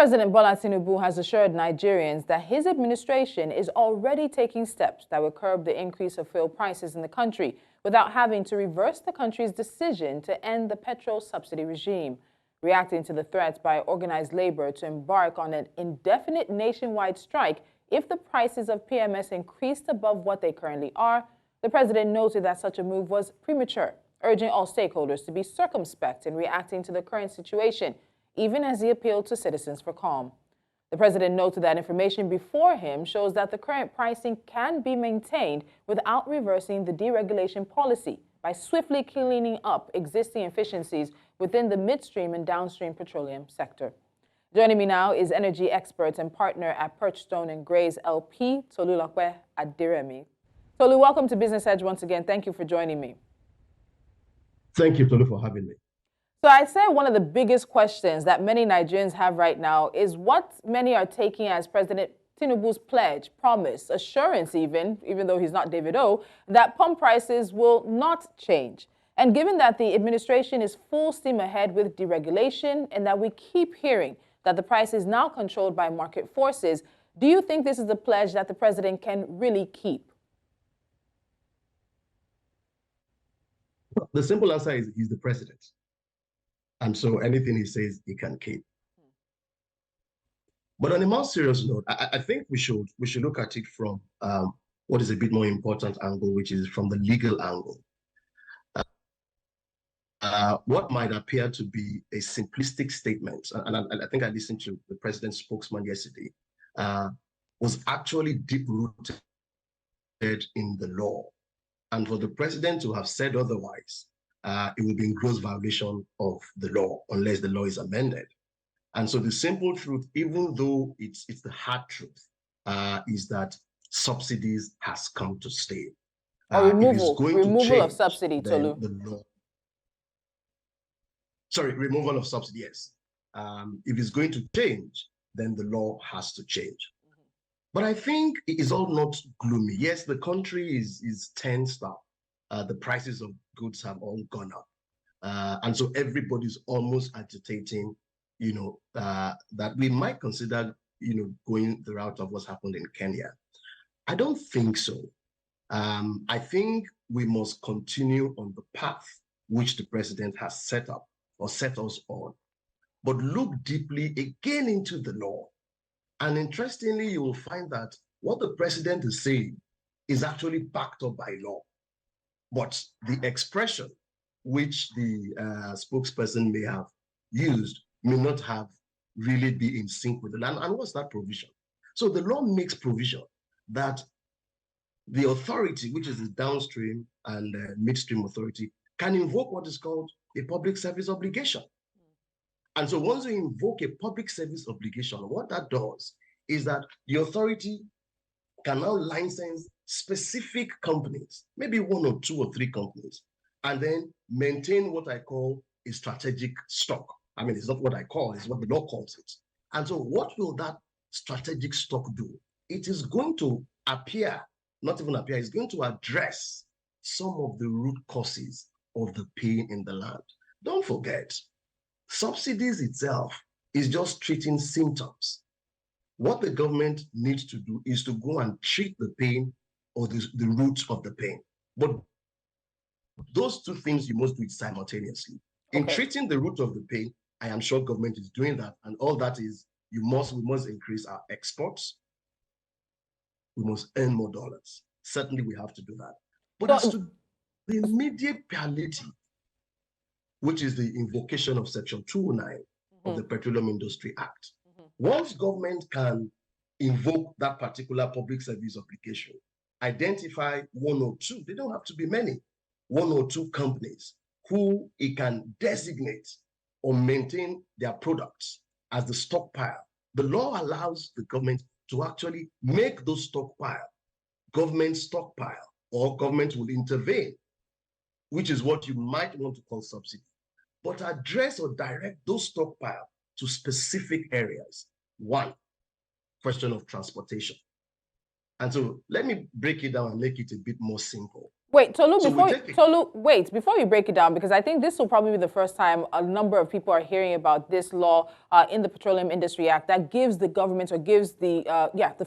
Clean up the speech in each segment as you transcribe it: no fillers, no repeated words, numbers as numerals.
President Bola Tinubu has assured Nigerians that his administration is already taking steps that will curb the increase of fuel prices in the country without having to reverse the country's decision to end the petrol subsidy regime. Reacting to the threats by organized labor to embark on an indefinite nationwide strike if the prices of PMS increased above what they currently are, the president noted that such a move was premature, urging all stakeholders to be circumspect in reacting to the current situation, even as he appealed to citizens for calm. The president noted that information before him shows that the current pricing can be maintained without reversing the deregulation policy by swiftly cleaning up existing inefficiencies within the midstream and downstream petroleum sector. Joining me now is energy expert and partner at Petrol and Gray's LP, Tolulokwe Adiremi. Tolu, welcome to Business Edge once again. Thank you for joining me. Thank you, Tolu, for having me. So I'd say one of the biggest questions that many Nigerians have right now is what many are taking as President Tinubu's pledge, promise, assurance even though he's not David O, that pump prices will not change. And given that the administration is full steam ahead with deregulation and that we keep hearing that the price is now controlled by market forces, do you think this is a pledge that the president can really keep? The simple answer is he's the president. And so anything he says, he can keep. But on a more serious note, I think we should look at it from what is a bit more important angle, which is from the legal angle. What might appear to be a simplistic statement, and I think I listened to the president's spokesman yesterday, was actually deep-rooted in the law. And for the president to have said otherwise, it will be in gross violation of the law unless the law is amended. And so the simple truth, even though it's the hard truth, is that subsidies has come to stay. Removal of subsidy, Tolu. Removal of subsidy, yes. If it's going to change, then the law has to change. But I think it is all not gloomy. Yes, the country is tensed up. The prices of goods have all gone up. And so everybody's almost agitating, that we might consider, going the route of what's happened in Kenya. I don't think so. I think we must continue on the path which the president has set up or set us on, but look deeply again into the law. And interestingly, you will find that what the president is saying is actually backed up by law. But the expression which the spokesperson may have used may not have really be in sync with the land. And what's that provision? So the law makes provision that the authority, which is the downstream and midstream authority, can invoke what is called a public service obligation. And so once you invoke a public service obligation, what that does is that the authority can now license specific companies, maybe one or two or three companies, and then maintain what I call a strategic stock. I mean, it's not what I call, it's what the law calls it. And so what will that strategic stock do? It is going to not even appear, it's going to address some of the root causes of the pain in the land. Don't forget, subsidies itself is just treating symptoms. What the government needs to do is to go and treat the pain or the root of the pain. But those two things, you must do it simultaneously. In treating the root of the pain, I am sure government is doing that. And all that is, we must increase our exports. We must earn more dollars. Certainly we have to do that. But as to the immediate palliative, which is the invocation of Section 209 of the Petroleum Industry Act. Once government can invoke that particular public service obligation, identify one or two, they don't have to be many, one or two companies who it can designate or maintain their products as the stockpile. The law allows the government to actually make those stockpile, government stockpile, or government will intervene, which is what you might want to call subsidy, but address or direct those stockpile to specific areas. One, question of transportation. And so let me break it down and make it a bit more simple. Wait, Tolu, So we take it. before you break it down, because I think this will probably be the first time a number of people are hearing about this law in the Petroleum Industry Act that gives the government or gives the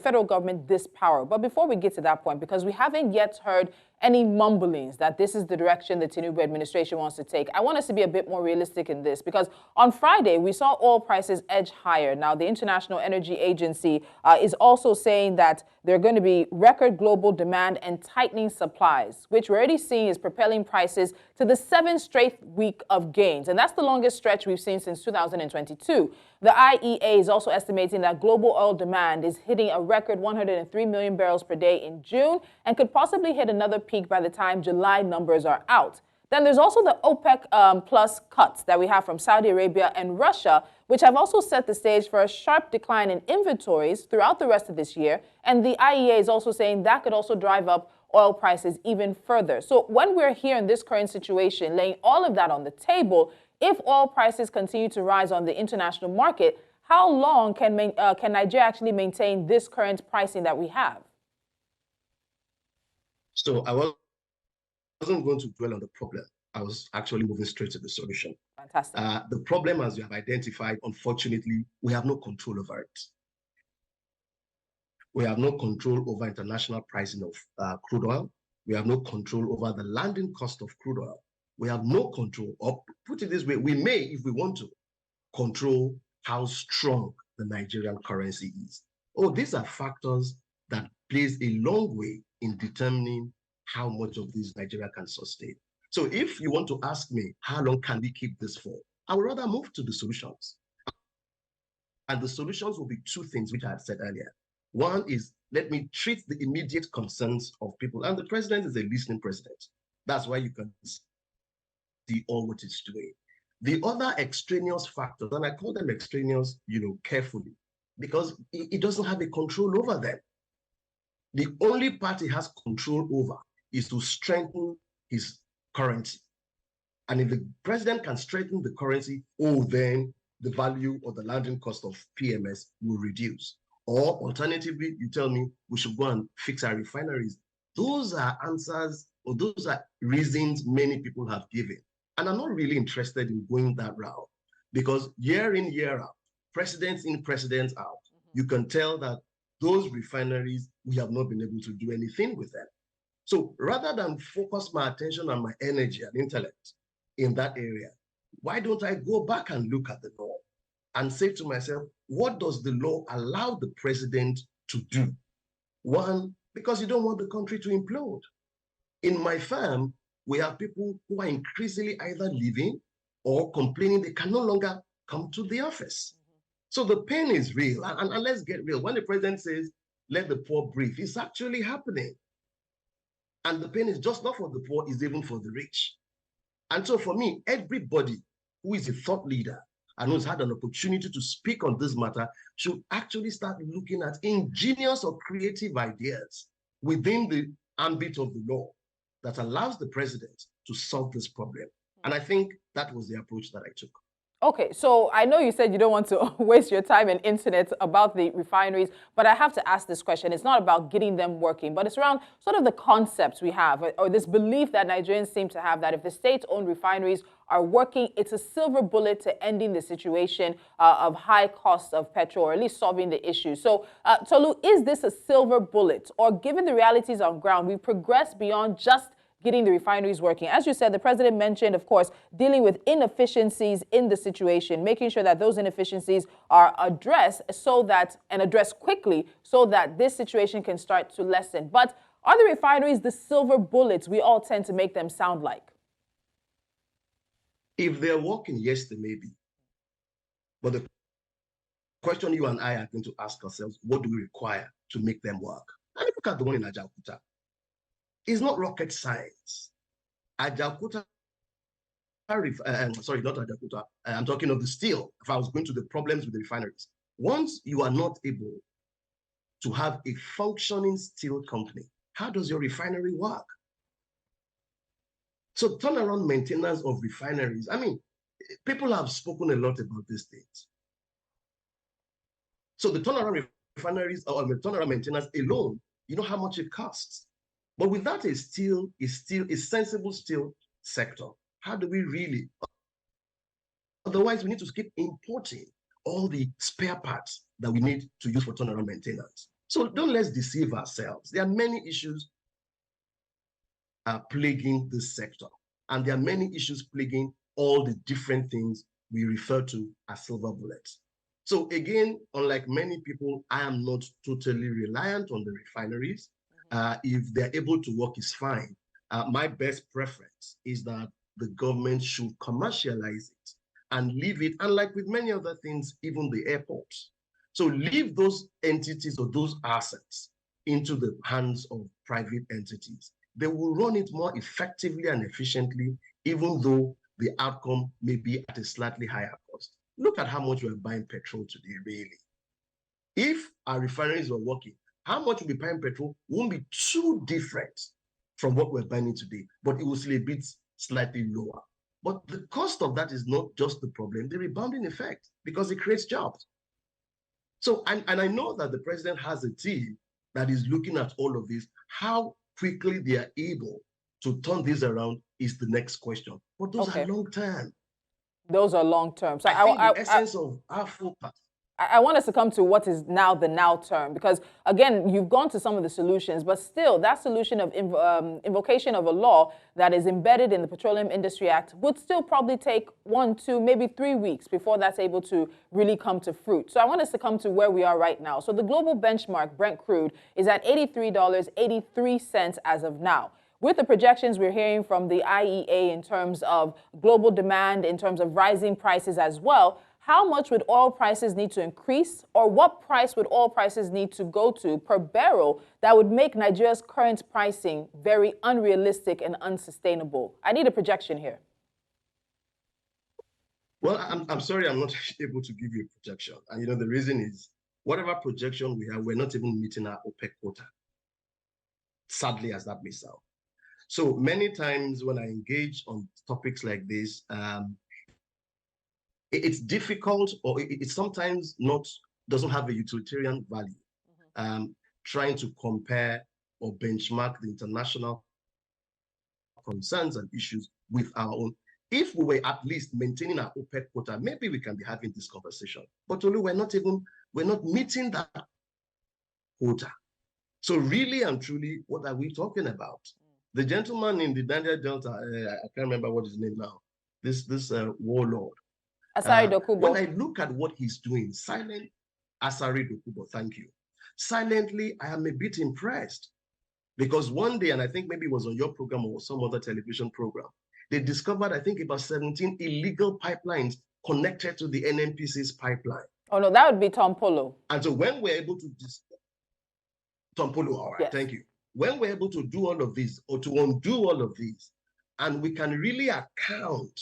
federal government this power. But before we get to that point, because we haven't yet heard any mumblings that this is the direction the Tinubu administration wants to take, I want us to be a bit more realistic in this, because on Friday, we saw oil prices edge higher. Now, the International Energy Agency is also saying that there are going to be record global demand and tightening supplies, which we're already seeing is propelling prices to the seventh straight week of gains. And that's the longest stretch we've seen since 2022. The IEA is also estimating that global oil demand is hitting a record 103 million barrels per day in June and could possibly hit another peak by the time July numbers are out. Then there's also the OPEC plus cuts that we have from Saudi Arabia and Russia, which have also set the stage for a sharp decline in inventories throughout the rest of this year. And the IEA is also saying that could also drive up oil prices even further. So when we're here in this current situation, laying all of that on the table, if oil prices continue to rise on the international market, how long can Nigeria actually maintain this current pricing that we have? So I wasn't going to dwell on the problem. I was actually moving straight to the solution. Fantastic. The problem, as you have identified, unfortunately, we have no control over it. We have no control over international pricing of crude oil. We have no control over the landing cost of crude oil. We have no control, or put it this way, we may, if we want to, control how strong the Nigerian currency is. Oh, these are factors that plays a long way in determining how much of this Nigeria can sustain. So if you want to ask me, how long can we keep this for? I would rather move to the solutions. And the solutions will be two things, which I had said earlier. One is, let me treat the immediate concerns of people. And the president is a listening president. That's why you can see all what it's doing. The other extraneous factors, and I call them extraneous, carefully, because it doesn't have a control over them. The only part he has control over is to strengthen his currency. And if the president can strengthen the currency, then the value or the landing cost of PMS will reduce. Or alternatively, you tell me we should go and fix our refineries. Those are answers, or those are reasons many people have given. And I'm not really interested in going that route, because year in, year out, presidents in, presidents out, you can tell that those refineries, we have not been able to do anything with them. So rather than focus my attention and my energy and intellect in that area, why don't I go back and look at the law and say to myself, what does the law allow the president to do? One, because you don't want the country to implode. In my firm, we have people who are increasingly either leaving or complaining they can no longer come to the office. So the pain is real. And let's get real. When the president says, let the poor breathe, it's actually happening. And the pain is just not for the poor, it's even for the rich. And so for me, everybody who is a thought leader and who's had an opportunity to speak on this matter should actually start looking at ingenious or creative ideas within the ambit of the law that allows the president to solve this problem. And I think that was the approach that I took. Okay, so I know you said you don't want to waste your time and internet about the refineries, but I have to ask this question. It's not about getting them working, but it's around sort of the concepts we have, or this belief that Nigerians seem to have that if the state-owned refineries are working, it's a silver bullet to ending the situation of high costs of petrol, or at least solving the issue. So, Tolu, is this a silver bullet? Or given the realities on ground, we've progressed beyond just getting the refineries working? As you said, the president mentioned, of course, dealing with inefficiencies in the situation, making sure that those inefficiencies are addressed and addressed quickly so that this situation can start to lessen. But are the refineries the silver bullets we all tend to make them sound like? If they're working, yes, they may be. But the question you and I are going to ask ourselves, what do we require to make them work? And look at the one in Ajaokuta. It's not rocket science. Ajaokuta, sorry, not Ajaokuta, I'm talking of the steel. If I was going to the problems with the refineries, once you are not able to have a functioning steel company, how does your refinery work? So turnaround maintenance of refineries, I mean, people have spoken a lot about these things. So the turnaround refineries or the turnaround maintenance alone, you know how much it costs. But with that, is still a sensible steel sector. How do we really? Otherwise, we need to keep importing all the spare parts that we need to use for turnaround maintenance. So don't let's deceive ourselves. There are many issues plaguing this sector, and there are many issues plaguing all the different things we refer to as silver bullets. So again, unlike many people, I am not totally reliant on the refineries. If they're able to work, is fine. My best preference is that the government should commercialize it and leave it, and like with many other things, even the airports. So leave those entities or those assets into the hands of private entities. They will run it more effectively and efficiently, even though the outcome may be at a slightly higher cost. Look at how much we're buying petrol today, really. If our refineries were working, how much we'll be buying petrol won't be too different from what we're buying today, but it will still be slightly lower. But the cost of that is not just the problem, the rebounding effect, because it creates jobs. So, and I know that the president has a team that is looking at all of this. How quickly they are able to turn this around is the next question. But those are long term. Those are long term. So I think the essence of our focus. I want us to come to what is now the now term, because again, you've gone to some of the solutions, but still that solution of invocation of a law that is embedded in the Petroleum Industry Act would still probably take 1, 2, maybe 3 weeks before that's able to really come to fruit. So I want us to come to where we are right now. So the global benchmark, Brent crude, is at $83.83 as of now. With the projections we're hearing from the IEA in terms of global demand, in terms of rising prices as well, how much would oil prices need to increase, or what price would oil prices need to go to per barrel that would make Nigeria's current pricing very unrealistic and unsustainable? I need a projection here. Well, I'm sorry, I'm not able to give you a projection. And the reason is, whatever projection we have, we're not even meeting our OPEC quota, sadly as that may sound. So many times when I engage on topics like this, it's difficult, or it sometimes doesn't have a utilitarian value. Trying to compare or benchmark the international concerns and issues with our own. If we were at least maintaining our OPEC quota, maybe we can be having this conversation. But Olu, we're not meeting that quota. So really and truly, what are we talking about? The gentleman in the Niger Delta, I can't remember what his name now. This warlord. Asari Dokubo. When I look at what he's doing, Asari Dokubo, thank you. Silently, I am a bit impressed, because one day, and I think maybe it was on your program or some other television program, they discovered, I think, about 17 illegal pipelines connected to the NNPC's pipeline. Oh no, that would be Tom Polo. And so when we're able to Tom Polo, all right, yes. Thank you. When we're able to do all of this, or to undo all of these, and we can really account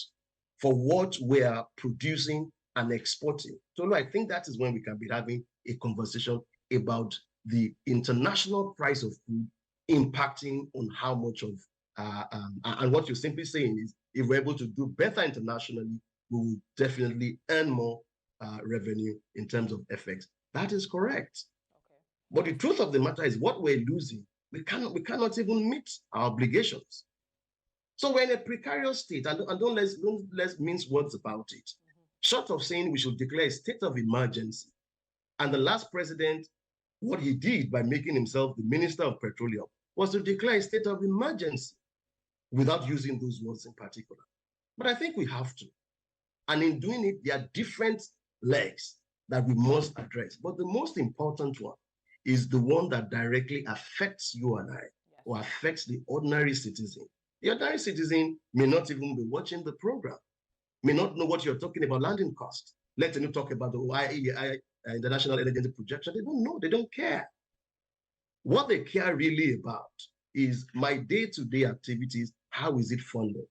for what we are producing and exporting. So I think that is when we can be having a conversation about the international price of food impacting on how much of, and what you're simply saying is, if we're able to do better internationally, we will definitely earn more revenue in terms of FX. That is correct. Okay. But the truth of the matter is, what we're losing, we cannot even meet our obligations. So we're in a precarious state, and don't let's mince words about it. Short of saying we should declare a state of emergency, and the last president, what he did by making himself the Minister of Petroleum was to declare a state of emergency without using those words in particular. But I think we have to. And in doing it, there are different legs that we must address. But the most important one is the one that directly affects you and I, or affects the ordinary citizen. The ordinary citizen may not even be watching the program, may not know what you're talking about, landing costs. Let them talk about the IEA, International Energy Projection. They don't know, they don't care. What they care really about is my day-to-day activities. How is it funded?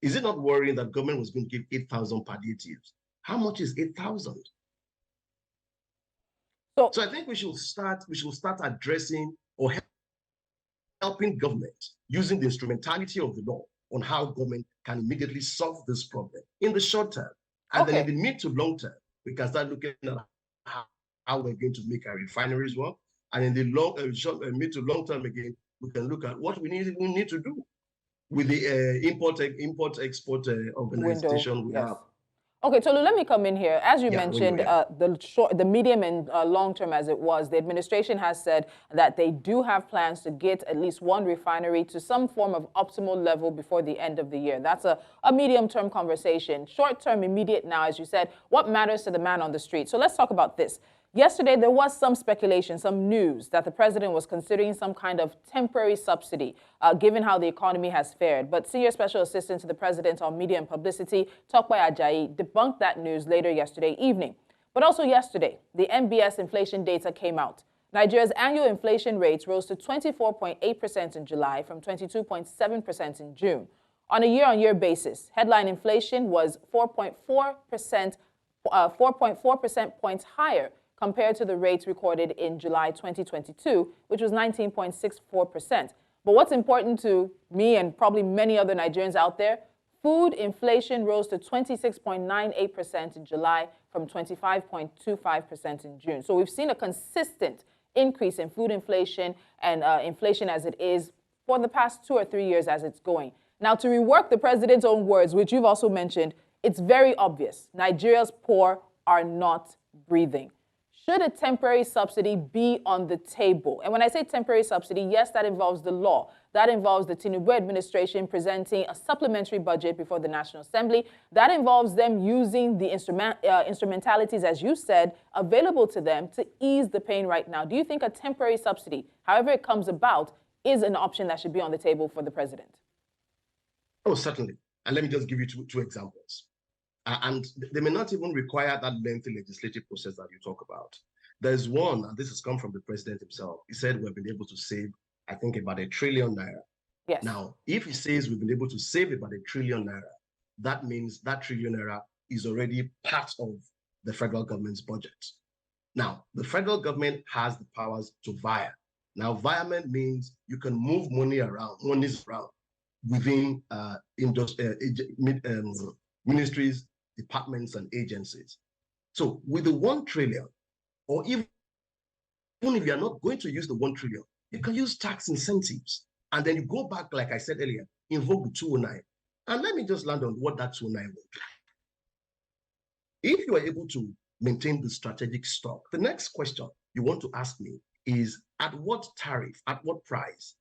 Is it not worrying that government was going to give 8,000 palliatives? How much is 8,000? So I think we should start addressing or helping government using the instrumentality of the law on how government can immediately solve this problem in the short term. And then in the mid to long term, we can start looking at how we're going to make our refineries work. And in the mid to long term again, we can look at what we need to do with the import-export organization we have. Okay, Tolu, let me come in here. As you mentioned, the medium and long term as it was, the administration has said that they do have plans to get at least one refinery to some form of optimal level before the end of the year. That's a medium-term conversation. Short-term, immediate now, as you said, what matters to the man on the street? So let's talk about this. Yesterday, there was some speculation, some news that the president was considering some kind of temporary subsidy, given how the economy has fared. But Senior Special Assistant to the President on Media and Publicity, Tokwe Ajayi, debunked that news later yesterday evening. But also yesterday, the MBS inflation data came out. Nigeria's annual inflation rates rose to 24.8% in July from 22.7% in June. On a year-on-year basis, headline inflation was 4.4%, 4.4 percent points higher compared to the rates recorded in July 2022, which was 19.64%. But what's important to me and probably many other Nigerians out there, food inflation rose to 26.98% in July from 25.25% in June. So we've seen a consistent increase in food inflation and inflation as it is for the past 2 or 3 years as it's going. Now, to rework the president's own words, which you've also mentioned, it's very obvious. Nigeria's poor are not breathing. Should a temporary subsidy be on the table? And when I say temporary subsidy, yes, that involves the law. That involves the Tinubu administration presenting a supplementary budget before the National Assembly. That involves them using the instrumentalities, as you said, available to them to ease the pain right now. Do you think a temporary subsidy, however it comes about, is an option that should be on the table for the president? Oh, certainly. And let me just give you two examples. And they may not even require that lengthy legislative process that you talk about. There's one, and this has come from the president himself. He said we've been able to save, I think, about ₦1 trillion. Yes. Now, if he says we've been able to save about ₦1 trillion, that means that ₦1 trillion is already part of the federal government's budget. Now, the federal government has the powers to via. Now, virement means you can move monies around within ministries, departments, and agencies. So with the 1 trillion, or even if you're not going to use the 1 trillion, you can use tax incentives. And then you go back, like I said earlier, invoke the 209. And let me just land on what that 209 will do. If you are able to maintain the strategic stock, the next question you want to ask me is at what tariff, at what price?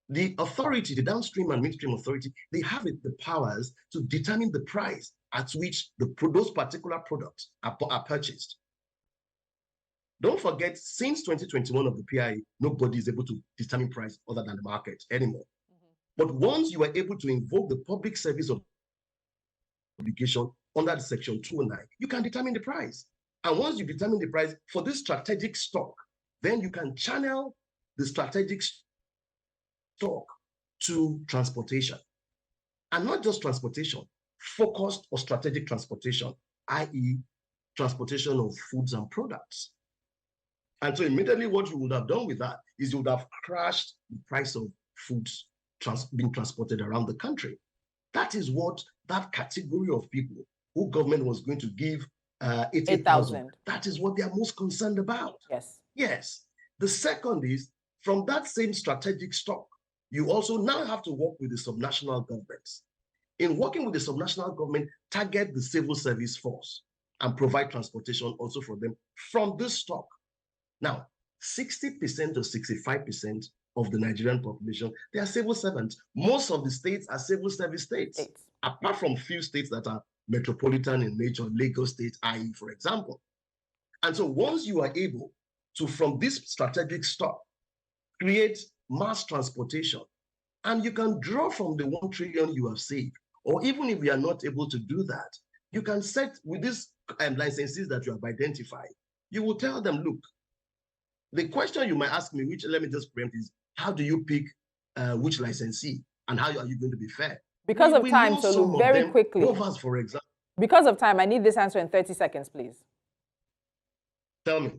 The authority, the downstream and midstream authority, they have the powers to determine the price at which those particular products are purchased. Don't forget, since 2021 of the PIA, nobody is able to determine price other than the market anymore. But once you are able to invoke the public service obligation under the section 209, you can determine the price. And once you determine the price for this strategic stock, then you can channel the strategic stock to transportation. And not just transportation, focused or strategic transportation, i.e. transportation of foods and products. And so immediately what you would have done with that is you would have crashed the price of foods being transported around the country. That is what that category of people who government was going to give 80,000, that is what they are most concerned about. Yes. Yes. The second is, from that same strategic stock, you also now have to work with the subnational governments. In working with the subnational government, target the civil service force and provide transportation also for them from this stock. Now, 60% or 65% of the Nigerian population, they are civil servants. Most of the states are civil service states, apart from few states that are metropolitan in nature, Lagos State, IE, for example. And so once you are able to, from this strategic stock, create mass transportation, and you can draw from the 1 trillion you have saved, or even if you are not able to do that, you can set with these licenses that you have identified, you will tell them, look, the question you might ask me, which let me just preempt, is how do you pick which licensee and how are you going to be fair? Because of time, so very quickly. Rovers, for example. Because of time, I need this answer in 30 seconds, please. Tell me.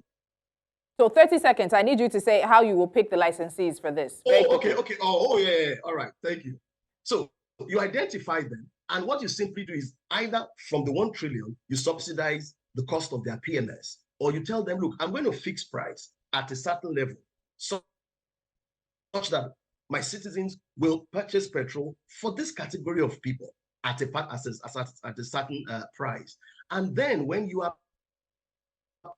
So 30 seconds, I need you to say how you will pick the licensees for this. Okay. Oh, yeah. All right, thank you. So you identify them, and what you simply do is either from the 1 trillion, you subsidize the cost of their PMS, or you tell them, look, I'm going to fix price at a certain level, so such that my citizens will purchase petrol for this category of people at a certain price. And then when you are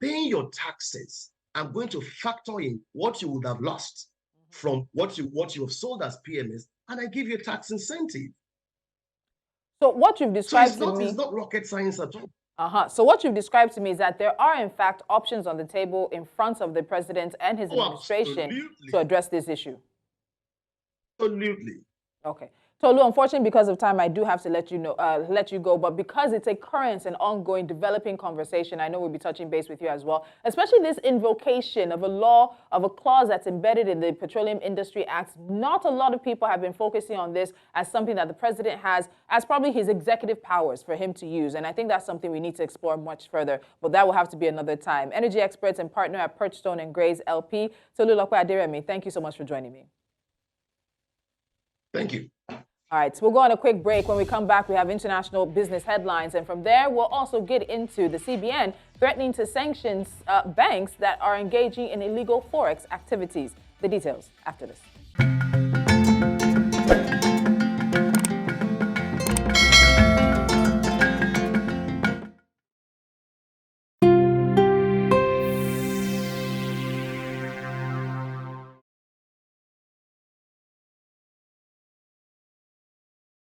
paying your taxes, I'm going to factor in what you would have lost from what you have sold as PMS, and I give you a tax incentive. So what you've described to me, it's not rocket science at all. So what you've described to me is that there are, in fact, options on the table in front of the president and his administration to address this issue. Absolutely. Okay. Tolu, unfortunately, because of time, I do have to let you go. But because it's a current and ongoing developing conversation, I know we'll be touching base with you as well, especially this invocation of a law, of a clause that's embedded in the Petroleum Industry Act. Not a lot of people have been focusing on this as something that the president has as probably his executive powers for him to use. And I think that's something we need to explore much further. But that will have to be another time. Energy experts and partner at Perchstone and Grays LP, Tolu Lokwe Aderemi, thank you so much for joining me. Thank you. All right, so we'll go on a quick break. When we come back, we have international business headlines. And from there, we'll also get into the CBN threatening to sanction banks that are engaging in illegal Forex activities. The details after this.